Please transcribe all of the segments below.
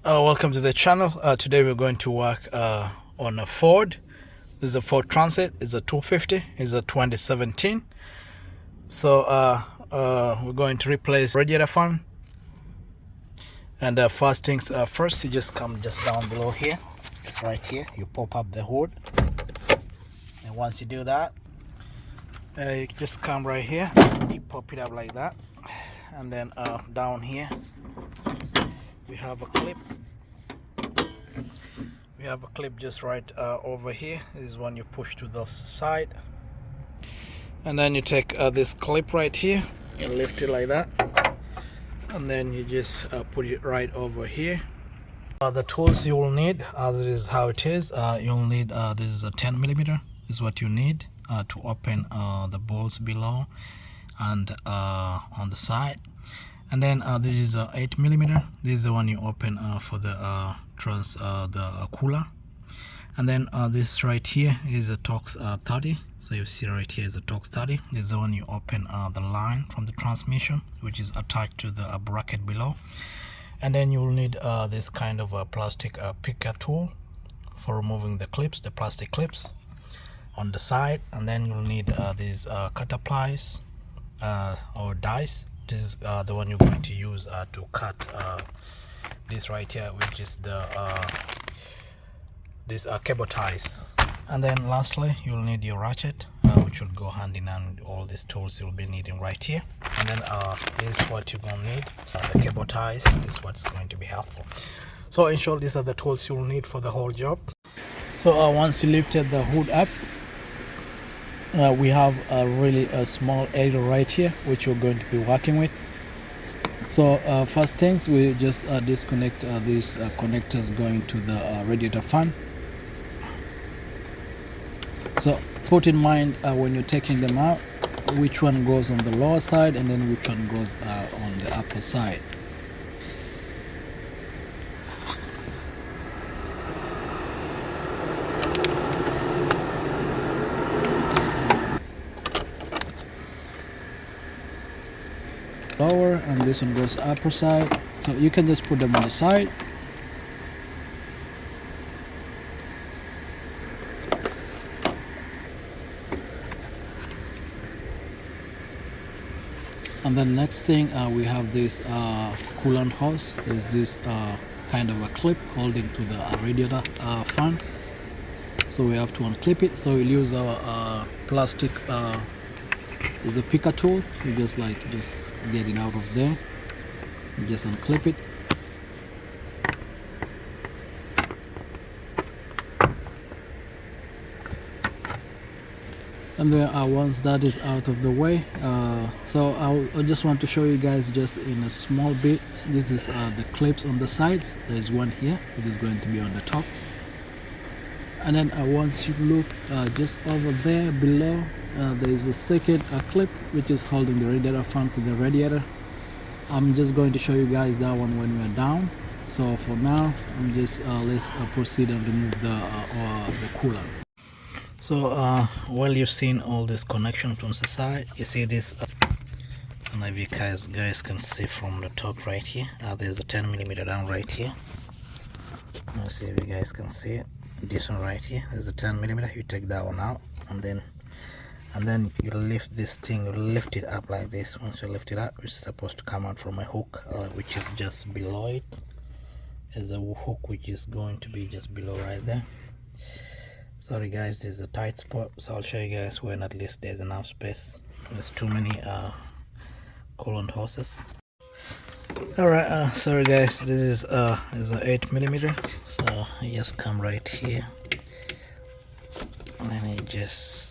Welcome to the channel. Today we're going to work on a Ford. This is a Ford Transit. It's a 250. It's a 2017. So we're going to replace radiator fan. And first things first, you just come just down below here. It's right here. You pop up the hood. And once you do that, you just come right here. You pop it up like that. And then down here, we have a clip. We have a clip just right over here. This is one you push to the side, and then you take this clip right here and lift it like that, and then you just put it right over here. The tools you will need, this is how it is. You'll need this is a 10mm is what you need to open the bolts below and on the side. And then this is a 8mm. This is the one you open for the the cooler. And then this right here is a Torx 30. So you see right here is a Torx 30. This is the one you open the line from the transmission, which is attached to the bracket below. And then you will need this kind of a plastic picker tool for removing the clips, the plastic clips on the side. And then you'll need these cutter pliers or dies. This is the one you're going to use to cut this right here, which is the these cable ties. And then lastly, you'll need your ratchet, which will go hand in hand with all these tools you'll be needing right here. And then this is what you're going to need, the cable ties. This is what's going to be helpful. So in short, these are the tools you'll need for the whole job. So once you lifted the hood up, we have a really small area right here which we're going to be working with. So first things, we just disconnect these connectors going to the radiator fan. So put in mind when you're taking them out, which one goes on the lower side and then which one goes on the upper side. Lower, and this one goes upper side, so you can just put them on the side. And then next thing, we have this coolant hose. There's this kind of a clip holding to the radiator fan, so we have to unclip it. So we'll use our plastic is a picker tool. You just get it out of there, you just unclip it. And then once that is out of the way, so I just want to show you guys just in a small bit. This is the clips on the sides. There's one here which is going to be on the top, and then once you look just over there below, there is a second clip which is holding the radiator fan to the radiator. I'm just going to show you guys that one when we're down. So for now, I'm just let's proceed and remove the cooler. So while you've seen all this connection from the side, you see this. I don't know if you guys can see from the top right here. There's a 10mm down right here. Let's see if you guys can see it. This one right here is a 10mm. You take that one out, and then you lift this thing, you lift it up like this. Once you lift it up, it's supposed to come out from a hook which is just below it. There's a hook which is going to be just below right there. Sorry guys, there's a tight spot, so I'll show you guys when at least there's enough space. There's too many coolant hoses. Alright, sorry guys, this is a 8mm, so you just come right here and then you just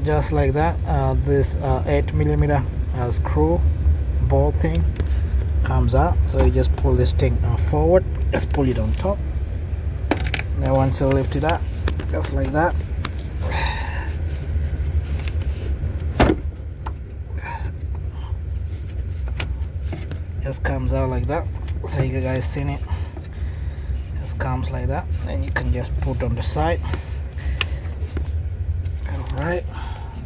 just like that. This 8mm screw ball thing comes out, so you just pull this thing forward, just pull it on top. Then once you lift it up, just like that, just comes out like that. So you guys seen it, just comes like that. Then you can just put on the side. Alright,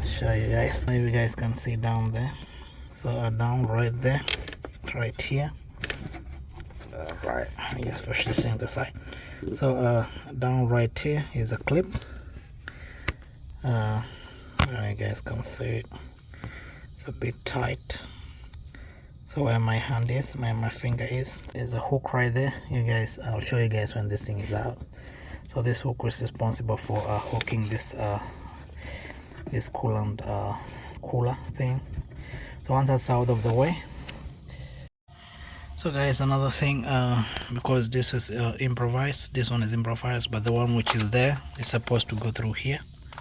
show you guys. Now you guys can see down there, so down right there, right here. Alright, I just push this in the side. So down right here is a clip. You guys can see it, it's a bit tight. So where my hand is, my finger is a hook right there. You guys, I'll show you guys when this thing is out. So this hook is responsible for hooking this this coolant cooler thing. So once that's out of the way, so guys, another thing, because this is improvised, this one is improvised, but the one which is there is supposed to go through here.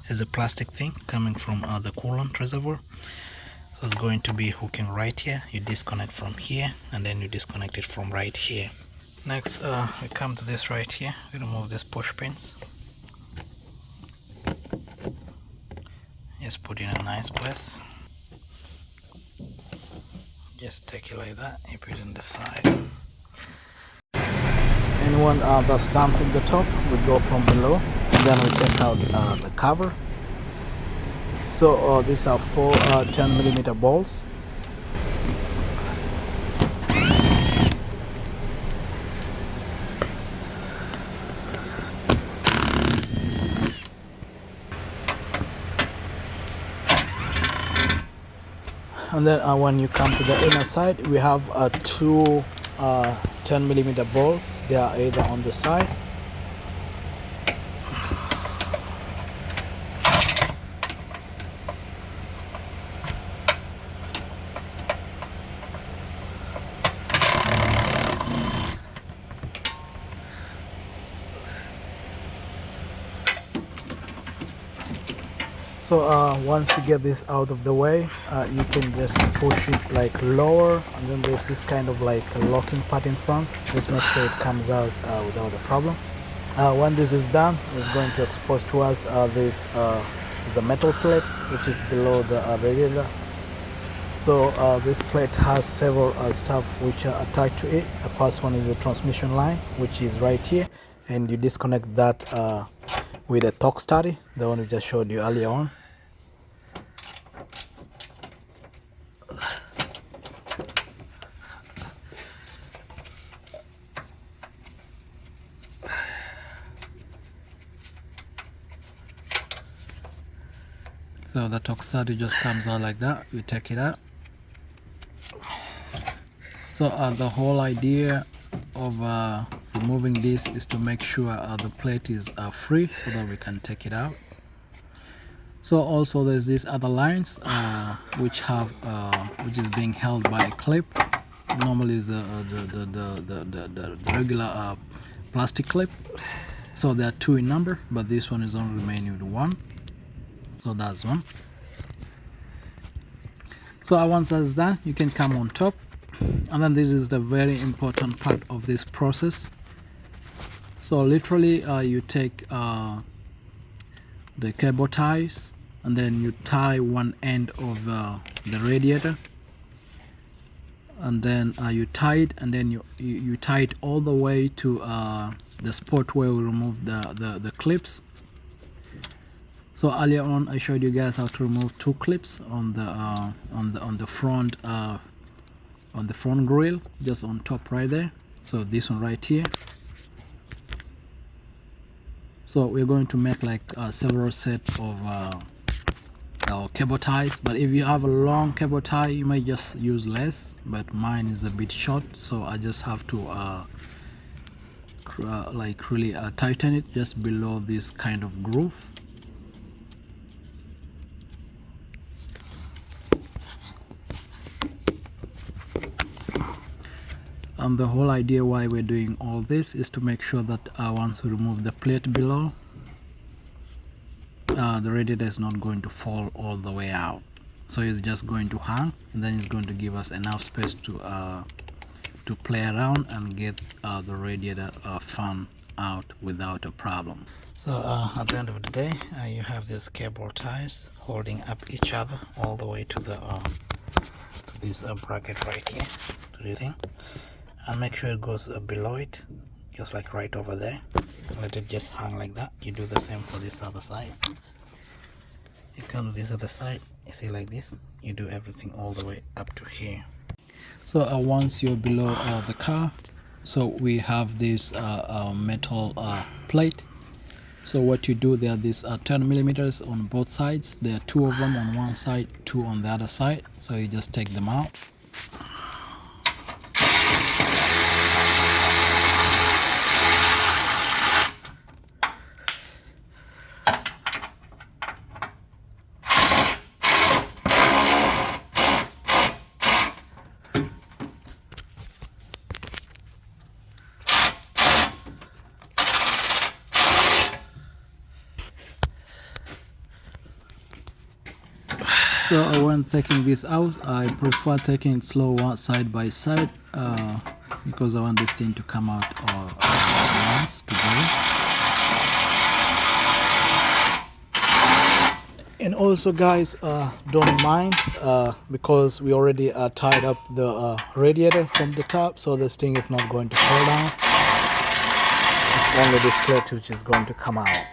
Is a plastic thing coming from the coolant reservoir. So it's going to be hooking right here. You disconnect from here, and then you disconnect it from right here. Next, we come to this right here. We remove this push pins. Just put it in a nice place. Just take it like that. You put it on the side. And when that's done from the top, we go from below, and then we take out the cover. So these are 4 10mm balls. And then when you come to the inner side, we have 2 10mm balls. They are either on the side. So once you get this out of the way, you can just push it like lower, and then there's this kind of like a locking part in front. Just make sure it comes out without a problem. When this is done, it's going to expose to us this is a metal plate which is below the radiator. So this plate has several stuff which are attached to it. The first one is the transmission line, which is right here, and you disconnect that with a torque study, the one we just showed you earlier on. So the torque study just comes out like that. You take it out. So the whole idea of removing this is to make sure the plate is free, so that we can take it out. So also there's these other lines which is being held by a clip. Normally is the regular plastic clip. So there are 2 in number, but this one is only remaining with 1. So that's one. So once that's done, you can come on top, and then this is the very important part of this process. So literally you take the cable ties, and then you tie one end of the radiator, and then you tie it, and then you tie it all the way to the spot where we remove the clips. So earlier on I showed you guys how to remove 2 clips on the front on the front grill, just on top right there. So this one right here. So we're going to make like several set of our cable ties, but if you have a long cable tie, you might just use less, but mine is a bit short, so I just have to like really tighten it just below this kind of groove. And the whole idea why we're doing all this is to make sure that once we remove the plate below, the radiator is not going to fall all the way out, so it's just going to hang, and then it's going to give us enough space to play around and get the radiator fan out without a problem. So at the end of the day, you have these cable ties holding up each other all the way to the to this bracket right here, to this thing, and make sure it goes below it, just like right over there. Let it just hang like that. You do the same for this other side. You come to this other side, you see, like this. You do everything all the way up to here. So once you're below the car, so we have this metal plate. So what you do, there are these 10 millimeters on both sides. There are 2 of them on one side, 2 on the other side. So you just take them out. So when taking this out, I prefer taking it slow side by side because I want this thing to come out once together. And also guys, don't mind because we already tied up the radiator from the top, so this thing is not going to fall down. It's only this plate which is going to come out.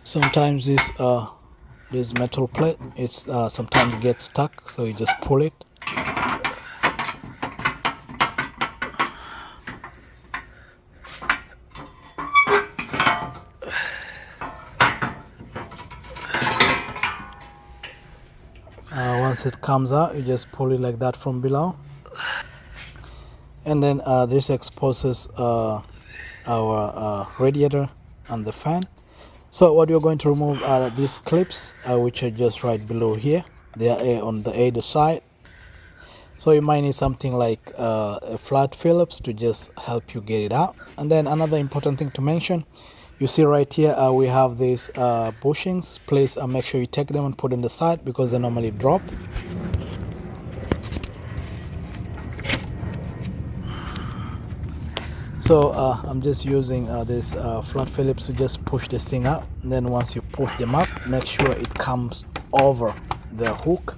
Sometimes this metal plate, it's sometimes gets stuck, so you just pull it. Once it comes out, you just pull it like that from below, and then this exposes our radiator and the fan. So what you're going to remove are these clips which are just right below here. They are on the either side. So you might need something like a flat Phillips to just help you get it out. And then another important thing to mention, you see right here we have these bushings. Please make sure you take them and put on the side because they normally drop. So I'm just using this flat Phillips to just push this thing up, and then once you push them up, make sure it comes over the hook.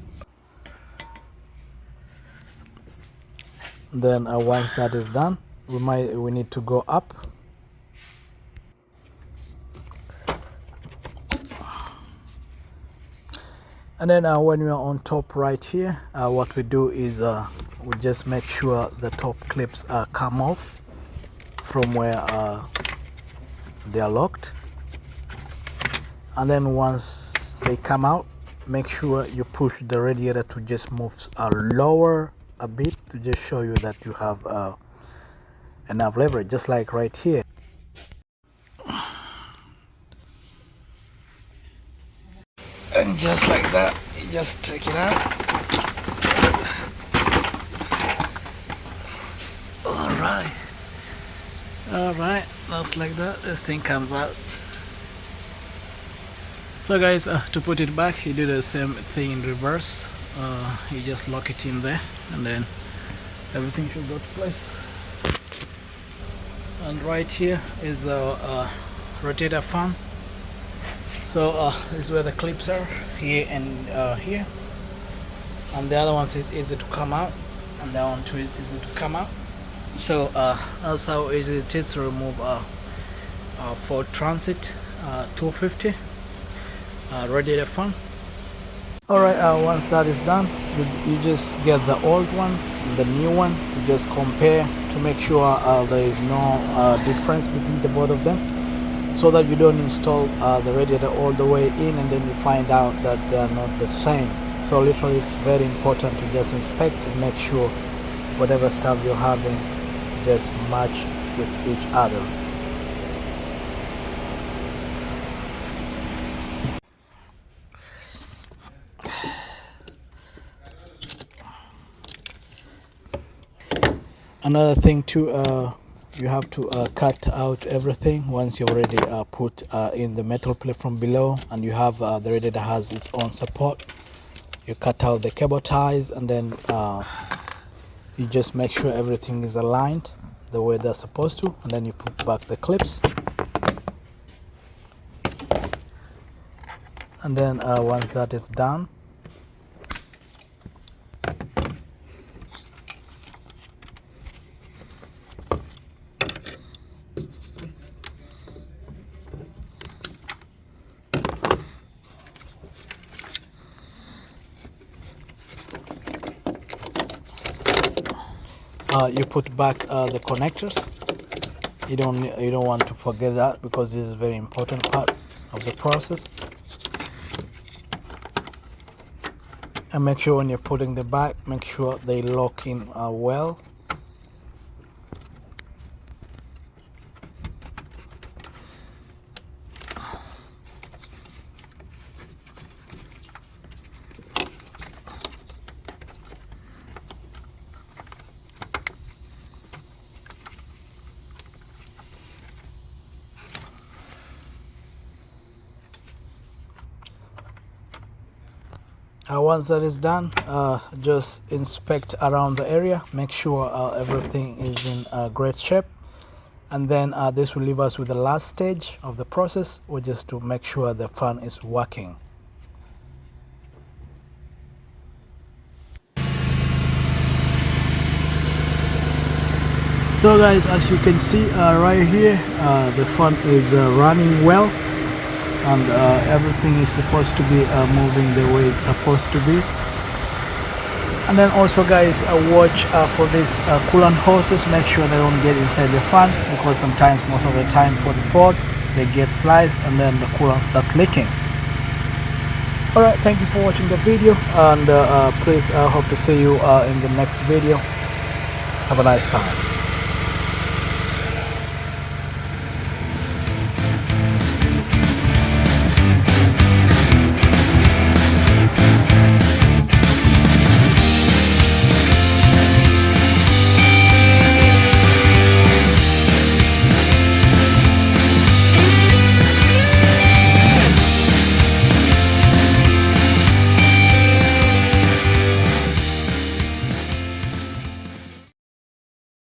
Then once that is done, we need to go up. And then when we are on top right here, what we do is we just make sure the top clips come off from where they are locked, and then once they come out, make sure you push the radiator to just move lower a bit to just show you that you have enough leverage, just like right here. And just like that, you just take it out. Alright, just like that, the thing comes out. So guys, to put it back, you do the same thing in reverse. You just lock it in there, and then everything should go to place. And right here is a radiator fan. So this is where the clips are, here and here. And the other one is easy to come out, and that one too is easy to come out. So that's how easy it is to remove Ford Transit 250 radiator fan. Alright, once that is done, you just get the old one and the new one. You just compare to make sure there is no difference between the both of them, so that you don't install the radiator all the way in and then you find out that they are not the same. So literally it's very important to just inspect and make sure whatever stuff you're having just match with each other. Another thing too, you have to cut out everything once you already put in the metal plate from below, and you have the radiator has its own support. You cut out the cable ties, and then you just make sure everything is aligned the way they're supposed to, and then you put back the clips. And then once that is done, you put back the connectors. You don't want to forget that, because this is a very important part of the process. And make sure when you're putting the back, make sure they lock in well. Once that is done, just inspect around the area, make sure everything is in great shape, and then this will leave us with the last stage of the process, which is to make sure the fan is working. So guys, as you can see right here, the fan is running well, and everything is supposed to be moving the way it's supposed to be. And then also guys, watch for these coolant hoses. Make sure they don't get inside the fan, because sometimes, most of the time for the Ford, they get sliced and then the coolant starts leaking. Alright, thank you for watching the video, and please hope to see you in the next video. Have a nice time.